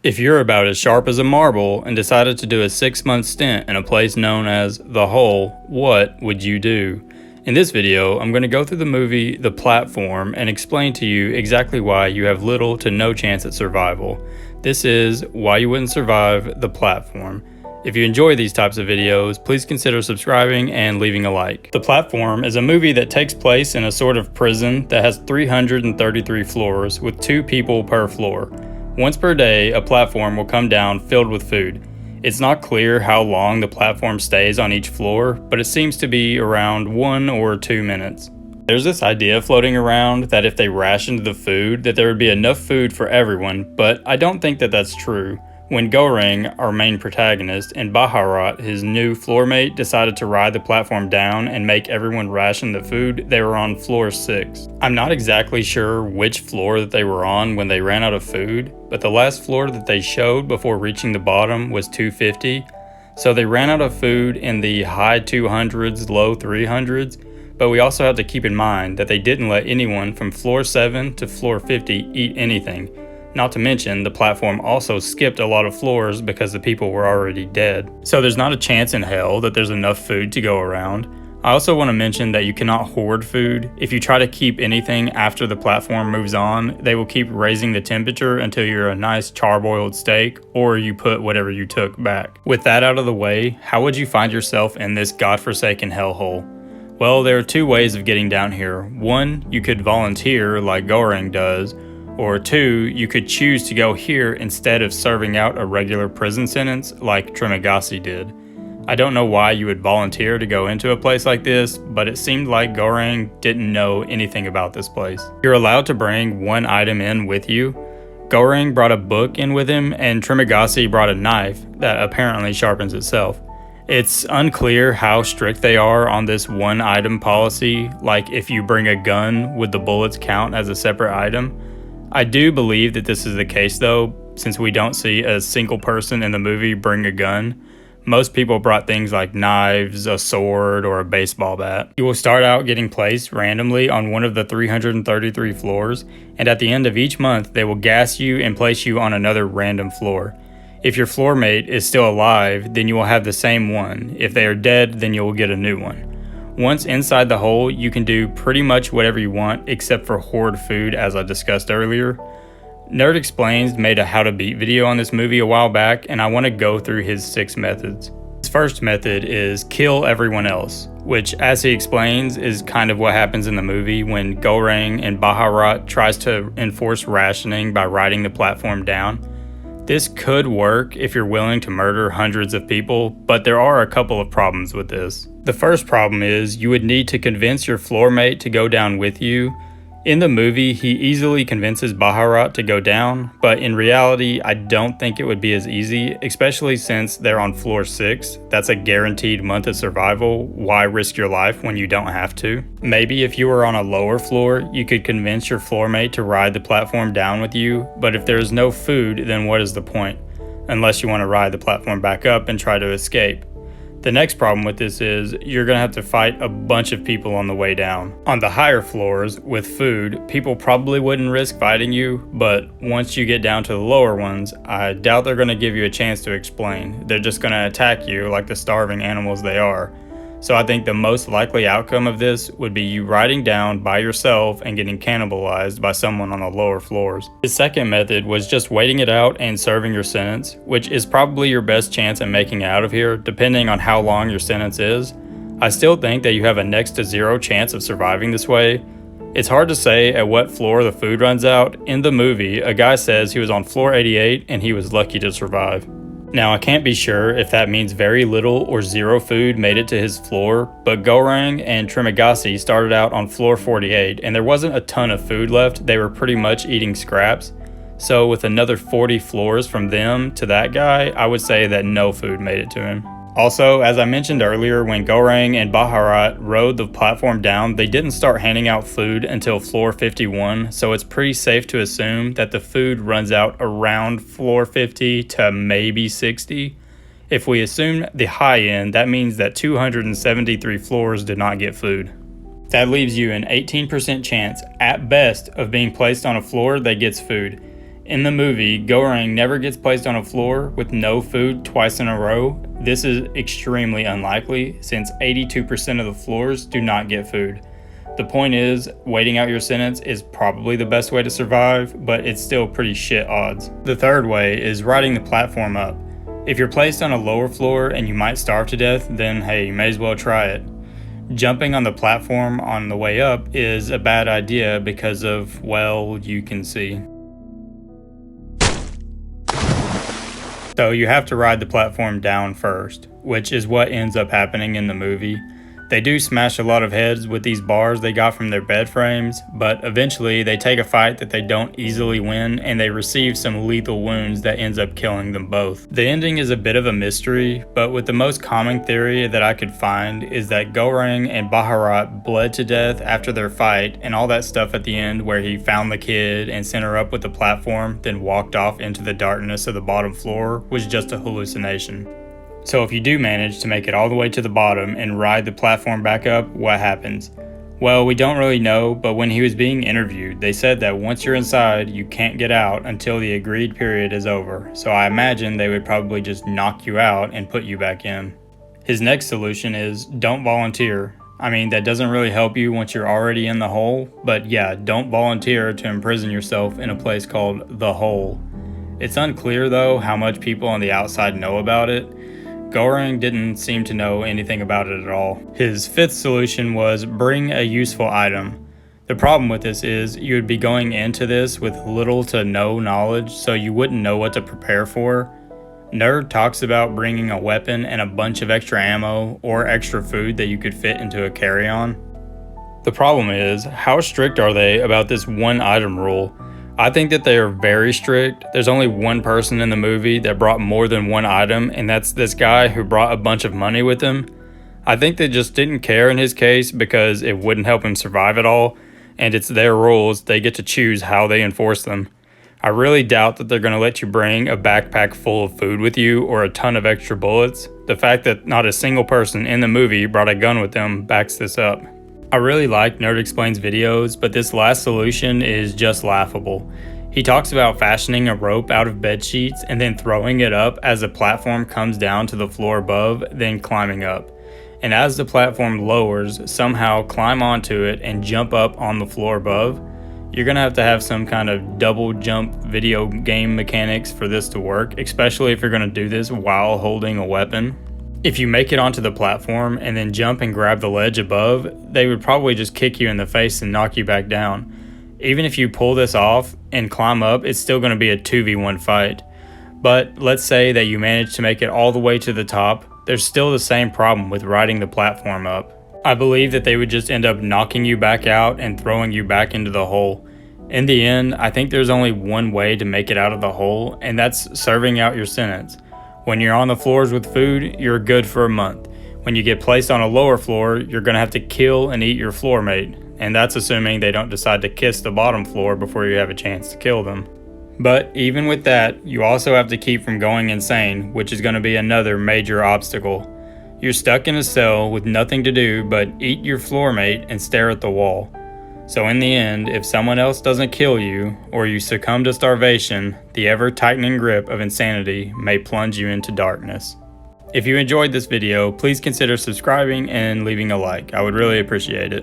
If you're about as sharp as a marble and decided to do a 6-month stint in a place known as The Hole, what would you do? In this video, I'm going to go through the movie The Platform and explain to you exactly why you have little to no chance at survival. This is Why You Wouldn't Survive The Platform. If you enjoy these types of videos, please consider subscribing and leaving a like. The Platform is a movie that takes place in a sort of prison that has 333 floors with 2 people per floor. Once per day, a platform will come down filled with food. It's not clear how long the platform stays on each floor, but it seems to be around 1 or 2 minutes. There's this idea floating around that if they rationed the food, that there would be enough food for everyone, but I don't think that that's true. When Goreng, our main protagonist, and Baharat, his new floor mate, decided to ride the platform down and make everyone ration the food, they were on floor 6. I'm not exactly sure which floor that they were on when they ran out of food, but the last floor that they showed before reaching the bottom was 250, so they ran out of food in the high 200s, low 300s, but we also have to keep in mind that they didn't let anyone from floor 7 to floor 50 eat anything. Not to mention, the platform also skipped a lot of floors because the people were already dead. So there's not a chance in hell that there's enough food to go around. I also want to mention that you cannot hoard food. If you try to keep anything after the platform moves on, they will keep raising the temperature until you're a nice charbroiled steak, or you put whatever you took back. With that out of the way, how would you find yourself in this godforsaken hellhole? Well, there are 2 ways of getting down here. 1, you could volunteer like Goreng does, or 2, you could choose to go here instead of serving out a regular prison sentence like Trimagasi did. I don't know why you would volunteer to go into a place like this, but it seemed like Goreng didn't know anything about this place. You're allowed to bring 1 item in with you. Goreng brought a book in with him, and Trimagasi brought a knife that apparently sharpens itself. It's unclear how strict they are on this 1 item policy, like if you bring a gun, would the bullets count as a separate item? I do believe that this is the case though, since we don't see a single person in the movie bring a gun. Most people brought things like knives, a sword, or a baseball bat. You will start out getting placed randomly on one of the 333 floors, and at the end of each month, they will gas you and place you on another random floor. If your floor mate is still alive, then you will have the same one. If they are dead, then you will get a new one. Once inside the hole, you can do pretty much whatever you want except for hoard food, as I discussed earlier. Nerd Explains made a how to beat video on this movie a while back, and I want to go through his 6 methods. His first method is kill everyone else, which, as he explains, is kind of what happens in the movie when Goreng and Baharat tries to enforce rationing by riding the platform down. This could work if you're willing to murder hundreds of people, but there are a couple of problems with this. The first problem is you would need to convince your floor mate to go down with you. In the movie, he easily convinces Baharat to go down, but in reality, I don't think it would be as easy, especially since they're on floor 6. That's a guaranteed month of survival. Why risk your life when you don't have to? Maybe if you were on a lower floor, you could convince your floor mate to ride the platform down with you, but if there's no food, then what is the point? Unless you want to ride the platform back up and try to escape. The next problem with this is you're going to have to fight a bunch of people on the way down. On the higher floors, with food, people probably wouldn't risk fighting you, but once you get down to the lower ones, I doubt they're going to give you a chance to explain. They're just going to attack you like the starving animals they are. So I think the most likely outcome of this would be you riding down by yourself and getting cannibalized by someone on the lower floors. His second method was just waiting it out and serving your sentence, which is probably your best chance at making it out of here, depending on how long your sentence is. I still think that you have a next to 0 chance of surviving this way. It's hard to say at what floor the food runs out. In the movie, a guy says he was on floor 88 and he was lucky to survive. Now, I can't be sure if that means very little or 0 food made it to his floor, but Goreng and Trimagasi started out on floor 48, and there wasn't a ton of food left. They were pretty much eating scraps. So with another 40 floors from them to that guy, I would say that no food made it to him. Also, as I mentioned earlier, when Goreng and Baharat rode the platform down, they didn't start handing out food until floor 51, so it's pretty safe to assume that the food runs out around floor 50 to maybe 60. If we assume the high end, that means that 273 floors did not get food. That leaves you an 18% chance, at best, of being placed on a floor that gets food. In the movie, Goreng never gets placed on a floor with no food twice in a row. This is extremely unlikely since 82% of the floors do not get food. The point is, waiting out your sentence is probably the best way to survive, but it's still pretty shit odds. The third way is riding the platform up. If you're placed on a lower floor and you might starve to death, then hey, you may as well try it. Jumping on the platform on the way up is a bad idea because of, well, you can see. So you have to ride the platform down first, which is what ends up happening in the movie. They do smash a lot of heads with these bars they got from their bed frames, but eventually they take a fight that they don't easily win and they receive some lethal wounds that ends up killing them both. The ending is a bit of a mystery, but with the most common theory that I could find is that Goreng and Baharat bled to death after their fight, and all that stuff at the end where he found the kid and sent her up with the platform, then walked off into the darkness of the bottom floor was just a hallucination. So if you do manage to make it all the way to the bottom and ride the platform back up, what happens? Well, we don't really know, but when he was being interviewed, they said that once you're inside, you can't get out until the agreed period is over. So I imagine they would probably just knock you out and put you back in. His next solution is don't volunteer. I mean, that doesn't really help you once you're already in the hole, but yeah, don't volunteer to imprison yourself in a place called the hole. It's unclear though how much people on the outside know about it. Goreng didn't seem to know anything about it at all. His fifth solution was bring a useful item. The problem with this is you would be going into this with little to no knowledge, so you wouldn't know what to prepare for. Nerd talks about bringing a weapon and a bunch of extra ammo or extra food that you could fit into a carry-on. The problem is, how strict are they about this one item rule? I think that they are very strict. There's only one person in the movie that brought more than one item, and that's this guy who brought a bunch of money with him. I think they just didn't care in his case because it wouldn't help him survive at all, and it's their rules. They get to choose how they enforce them. I really doubt that they're going to let you bring a backpack full of food with you or a ton of extra bullets. The fact that not a single person in the movie brought a gun with them backs this up. I really like Nerd Explains videos, but this last solution is just laughable. He talks about fashioning a rope out of bed sheets and then throwing it up as the platform comes down to the floor above, then climbing up. And as the platform lowers, somehow climb onto it and jump up on the floor above. You're gonna have to have some kind of double jump video game mechanics for this to work, especially if you're gonna do this while holding a weapon. If you make it onto the platform and then jump and grab the ledge above, they would probably just kick you in the face and knock you back down. Even if you pull this off and climb up, it's still going to be a 2v1 fight. But let's say that you manage to make it all the way to the top, there's still the same problem with riding the platform up. I believe that they would just end up knocking you back out and throwing you back into the hole. In the end, I think there's only one way to make it out of the hole, and that's serving out your sentence. When you're on the floors with food, you're good for a month. When you get placed on a lower floor, you're going to have to kill and eat your floor mate, and that's assuming they don't decide to kiss the bottom floor before you have a chance to kill them. But even with that, you also have to keep from going insane, which is going to be another major obstacle. You're stuck in a cell with nothing to do but eat your floor mate and stare at the wall. So in the end, if someone else doesn't kill you, or you succumb to starvation, the ever-tightening grip of insanity may plunge you into darkness. If you enjoyed this video, please consider subscribing and leaving a like. I would really appreciate it.